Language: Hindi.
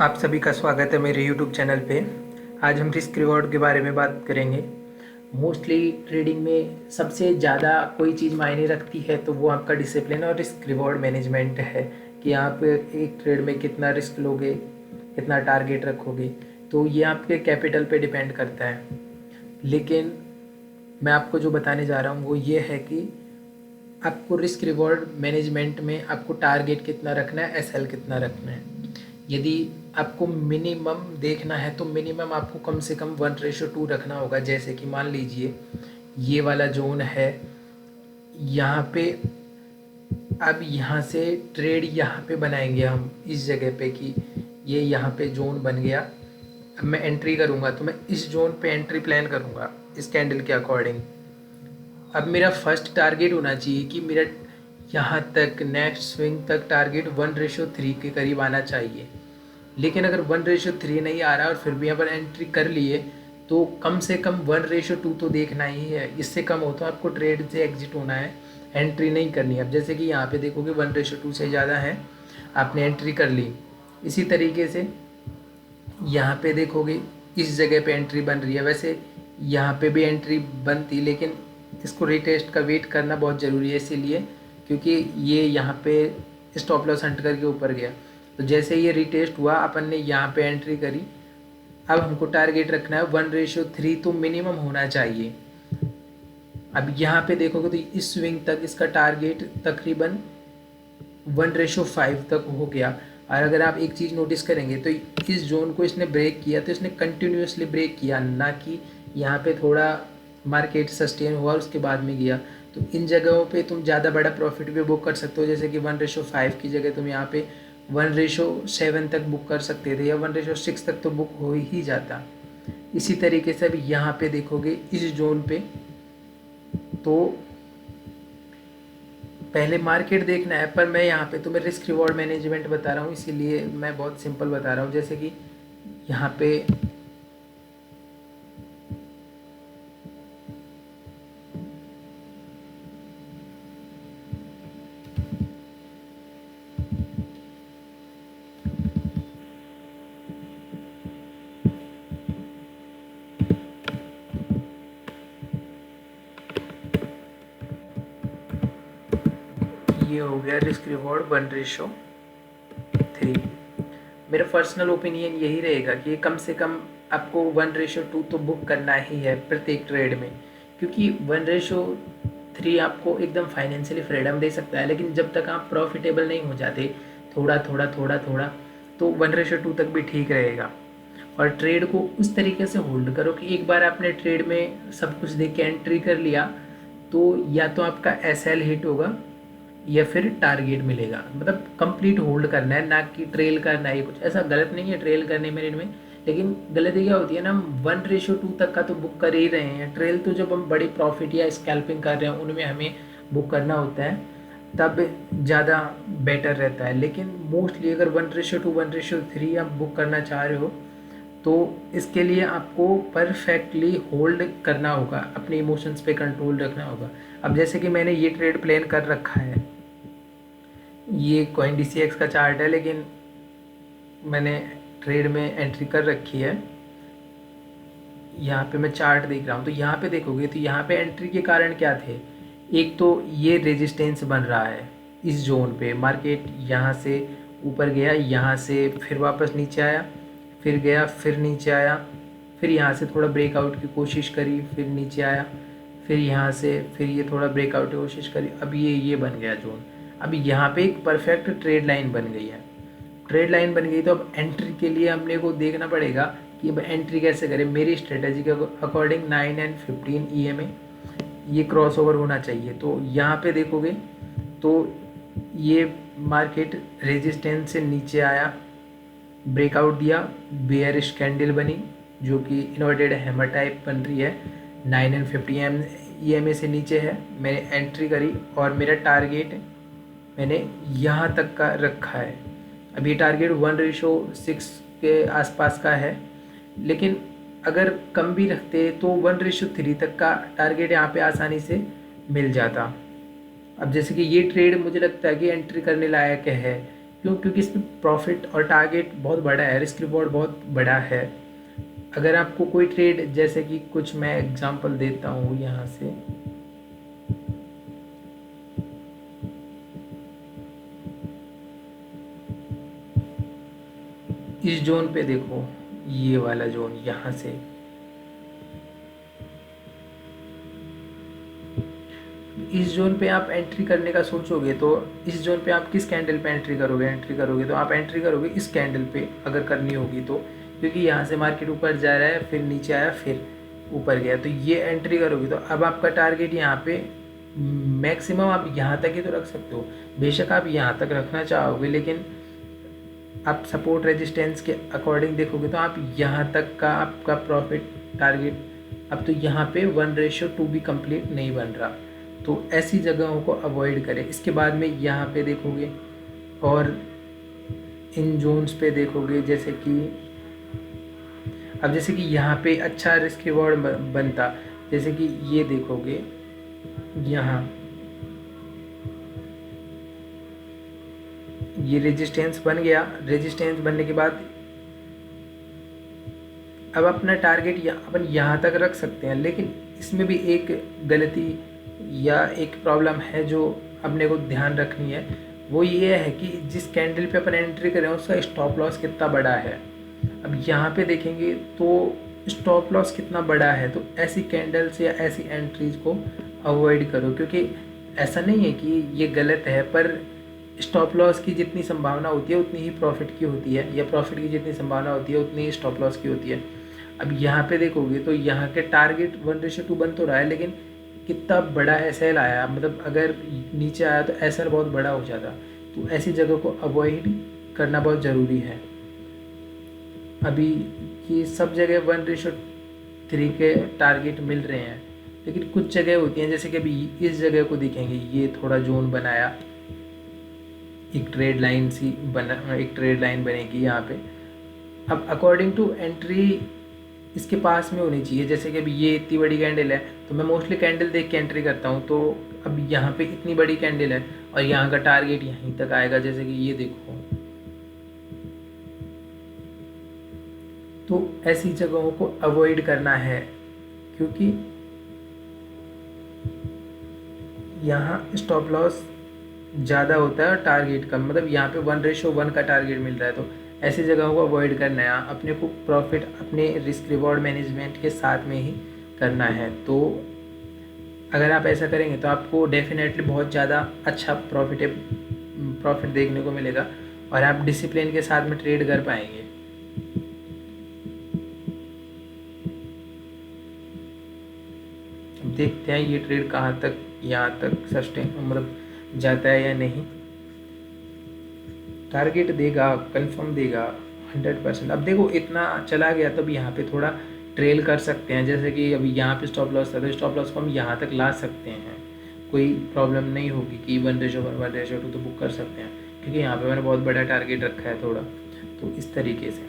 आप सभी का स्वागत है मेरे YouTube चैनल पे। आज हम रिस्क रिवॉर्ड के बारे में बात करेंगे। मोस्टली ट्रेडिंग में सबसे ज़्यादा कोई चीज़ मायने रखती है तो वो आपका डिसिप्लिन और रिस्क रिवॉर्ड मैनेजमेंट है कि आप एक ट्रेड में कितना रिस्क लोगे, कितना टारगेट रखोगे। तो ये आपके कैपिटल पे डिपेंड करता है। लेकिन मैं आपको जो बताने जा रहा हूँ वो ये है कि आपको रिस्क रिवॉर्ड मैनेजमेंट में आपको टारगेट कितना रखना है, एसएल कितना रखना है। यदि आपको मिनिमम देखना है तो मिनिमम आपको कम से कम 1:2 रखना होगा। जैसे कि मान लीजिए ये वाला जोन है, यहाँ पे अब यहाँ से ट्रेड यहाँ पे बनाएंगे हम इस जगह पे कि ये यहाँ पे जोन बन गया। अब मैं एंट्री करूँगा तो मैं इस जोन पे एंट्री प्लान करूँगा इस कैंडल के अकॉर्डिंग। अब मेरा फर्स्ट टारगेट होना चाहिए कि मेरा यहाँ तक नेक्स्ट स्विंग तक टारगेट 1:3 के करीब आना चाहिए। लेकिन अगर 1:3 नहीं आ रहा और फिर भी यहाँ पर एंट्री कर लिए तो कम से कम 1:2 तो देखना ही है। इससे कम हो तो आपको ट्रेड से एग्जिट होना है, एंट्री नहीं करनी है। अब जैसे कि यहाँ पे देखोगे 1:2 से ज़्यादा है, आपने एंट्री कर ली। इसी तरीके से यहाँ पे देखोगे इस जगह पे एंट्री बन रही है। वैसे यहाँ पे भी एंट्री बनती, लेकिन इसको रिटेस्ट का वेट करना बहुत ज़रूरी है, इसीलिए क्योंकि ये यहाँ पे स्टॉप लॉस हंट करके ऊपर गया। तो जैसे ये रिटेस्ट हुआ अपन ने यहाँ पे एंट्री करी। अब हमको टारगेट रखना है 1:3 तो मिनिमम होना चाहिए। अब यहाँ पे देखोगे तो इस स्विंग तक इसका टारगेट तकरीबन 1:5 तक हो गया। और अगर आप एक चीज़ नोटिस करेंगे तो इस जोन को इसने ब्रेक किया तो इसने कंटिन्यूसली ब्रेक किया, ना कि यहाँ पे थोड़ा मार्केट सस्टेन हुआ और उसके बाद में गया। तो इन जगहों पे तुम ज़्यादा बड़ा प्रॉफिट भी बुक कर सकते हो। जैसे कि 1:5 की जगह तुम यहाँ पे 1:7 तक बुक कर सकते थे या 1:6 तक तो बुक हो ही जाता। इसी तरीके से अभी यहाँ पे देखोगे इस जोन पे तो पहले मार्केट देखना है, पर मैं यहाँ पे तुम्हें रिस्क रिवॉर्ड मैनेजमेंट बता रहा हूँ, इसीलिए मैं बहुत सिंपल बता रहा हूँ। जैसे कि यहाँ पे ये हो गया रिस्क रिवॉर्ड 1:3। मेरा पर्सनल ओपिनियन यही रहेगा कि कम से कम आपको 1:2 तो बुक करना ही है प्रत्येक ट्रेड में, क्योंकि 1:3 आपको एकदम फाइनेंशियली फ्रीडम दे सकता है। लेकिन जब तक आप प्रॉफिटेबल नहीं हो जाते थोड़ा थोड़ा थोड़ा थोड़ा, तो 1:2 तक भी ठीक रहेगा। और ट्रेड को उस तरीके से होल्ड करो कि एक बार आपने ट्रेड में सब कुछ देख के एंट्री कर लिया तो या तो आपका एसएल हिट होगा या फिर टारगेट मिलेगा। मतलब कंप्लीट होल्ड करना है, ना कि ट्रेल करना है। कुछ ऐसा गलत नहीं है ट्रेल करने में इनमें, लेकिन गलती क्या होती है ना, हम 1:2 तक का तो बुक कर ही रहे हैं। ट्रेल तो जब हम बड़ी प्रॉफिट या स्कैल्पिंग कर रहे हैं उनमें हमें बुक करना होता है, तब ज़्यादा बेटर रहता है। लेकिन मोस्टली अगर 1:2 1:3 आप बुक करना चाह रहे हो तो इसके लिए आपको परफेक्टली होल्ड करना होगा, अपने इमोशंस पे कंट्रोल रखना होगा। अब जैसे कि मैंने ये ट्रेड प्लान कर रखा है, ये कॉइन DCX का चार्ट है, लेकिन मैंने ट्रेड में एंट्री कर रखी है। यहाँ पे मैं चार्ट देख रहा हूँ तो यहाँ पे देखोगे तो यहाँ पे एंट्री के कारण क्या थे। एक तो ये रेजिस्टेंस बन रहा है इस जोन पे, मार्केट यहाँ से ऊपर गया, यहाँ से फिर वापस नीचे आया, फिर गया, फिर नीचे आया, फिर यहाँ से थोड़ा ब्रेकआउट की कोशिश करी, फिर नीचे आया, फिर यहाँ से फिर ये थोड़ा ब्रेकआउट की कोशिश करी। अब ये बन गया जोन। अब यहाँ पे एक परफेक्ट ट्रेड लाइन बन गई है। ट्रेड लाइन बन गई तो अब एंट्री के लिए हमने को देखना पड़ेगा कि अब एंट्री कैसे करें। मेरी स्ट्रेटजी के अकॉर्डिंग 9 एंड 15 EMA ये क्रॉस ओवर होना चाहिए। तो यहाँ पे देखोगे तो ये मार्केट रेजिस्टेंस से नीचे आया, ब्रेकआउट दिया, बेयरिश कैंडल बनी जो कि इन्वर्टेड हैमर टाइप बन रही है। 9 एंड 50 EMA से नीचे है, मैंने एंट्री करी और मेरा टारगेट मैंने यहाँ तक का रखा है। अभी टारगेट 1:6 के आसपास का है, लेकिन अगर कम भी रखते तो 1:3 तक का टारगेट यहाँ पे आसानी से मिल जाता। अब जैसे कि ये ट्रेड मुझे लगता है कि एंट्री करने लायक है, क्यों? क्योंकि इसमें प्रॉफिट और टारगेट बहुत बड़ा है, रिस्क रिवॉर्ड बहुत बड़ा है। अगर आपको कोई ट्रेड, जैसे कि कुछ मैं एग्जांपल देता हूँ यहाँ से, इस जोन पे देखो, ये वाला जोन, यहाँ से इस जोन पे आप एंट्री करने का सोचोगे तो इस जोन पे आप किस कैंडल पे एंट्री करोगे तो आप एंट्री करोगे इस कैंडल पे अगर करनी होगी तो, क्योंकि यहाँ से मार्केट ऊपर जा रहा है, फिर नीचे आया, फिर ऊपर गया, तो ये एंट्री करोगे तो अब आपका टारगेट यहाँ पे मैक्सिमम आप यहाँ तक ही तो रख सकते हो। बेशक आप यहाँ तक रखना चाहोगे, लेकिन आप सपोर्ट रेजिस्टेंस के अकॉर्डिंग देखोगे तो आप यहाँ तक का आपका प्रॉफिट टारगेट, अब तो यहाँ पे 1:2 भी कंप्लीट नहीं बन रहा, तो ऐसी जगहों को अवॉइड करें। इसके बाद में यहाँ पे देखोगे और इन जोन्स पे देखोगे, जैसे कि अब जैसे कि यहाँ पे अच्छा रिस्क रिवॉर्ड बनता, जैसे कि ये देखोगे यहाँ ये रेजिस्टेंस बन गया, रेजिस्टेंस बनने के बाद अब अपना टारगेट अपन यहाँ तक रख सकते हैं, लेकिन इसमें भी एक गलती या एक प्रॉब्लम है जो अपने को ध्यान रखनी है। वो ये है कि जिस कैंडल पे अपन एंट्री कर रहे हैं उसका स्टॉप लॉस कितना बड़ा है। अब यहाँ पे देखेंगे तो स्टॉप लॉस कितना बड़ा है, तो ऐसी कैंडल्स या ऐसी एंट्रीज को अवॉइड करो, क्योंकि ऐसा नहीं है कि ये गलत है, पर स्टॉप लॉस की जितनी संभावना होती है उतनी ही प्रॉफिट की होती है, या प्रॉफिट की जितनी संभावना होती है उतनी ही स्टॉप लॉस की होती है। अब यहाँ पे देखोगे तो यहाँ के टारगेट 1:2 बन तो रहा है, लेकिन कितना बड़ा एसएल आया, मतलब अगर नीचे आया तो एसएल बहुत बड़ा हो जाता, तो ऐसी जगह को अवॉइड करना बहुत ज़रूरी है। अभी ये सब जगह 1:3 के टारगेट मिल रहे हैं, लेकिन कुछ जगह होती हैं, जैसे कि अभी इस जगह को देखेंगे, ये थोड़ा जोन बनाया, एक ट्रेड लाइन बनेगी यहाँ पे। अब अकॉर्डिंग टू एंट्री इसके पास में होनी चाहिए, जैसे कि अभी ये इतनी बड़ी कैंडल है तो मैं मोस्टली कैंडल देख के एंट्री करता हूँ, तो अब यहाँ पे इतनी बड़ी कैंडल है और यहाँ का टारगेट यहीं तक आएगा, जैसे कि ये देखो, तो ऐसी जगहों को अवॉइड करना है, क्योंकि यहाँ स्टॉप लॉस ज़्यादा होता है और टारगेट कम, मतलब यहाँ पे 1:1 का टारगेट मिल रहा है, तो ऐसी जगहों को अवॉइड करना है। अपने को प्रॉफिट अपने रिस्क रिवॉर्ड मैनेजमेंट के साथ में ही करना है, तो अगर आप ऐसा करेंगे तो आपको डेफिनेटली बहुत ज़्यादा अच्छा प्रॉफिट देखने को मिलेगा और आप डिसिप्लिन के साथ में ट्रेड कर पाएंगे। अब देखते हैं ये ट्रेड कहाँ तक यहाँ तक सस्टेन मतलब जाता है या नहीं। टारगेट देगा, कंफर्म देगा 100%। अब देखो इतना चला गया तो अब यहाँ पे थोड़ा ट्रेल कर सकते हैं, जैसे कि अभी यहाँ पे स्टॉप लॉस था तो स्टॉप लॉस को हम यहाँ तक ला सकते हैं, कोई प्रॉब्लम नहीं होगी कि 1:1 1:2 तो बुक कर सकते हैं, क्योंकि यहाँ पे मैंने बहुत बड़ा टारगेट रखा है थोड़ा, तो इस तरीके से।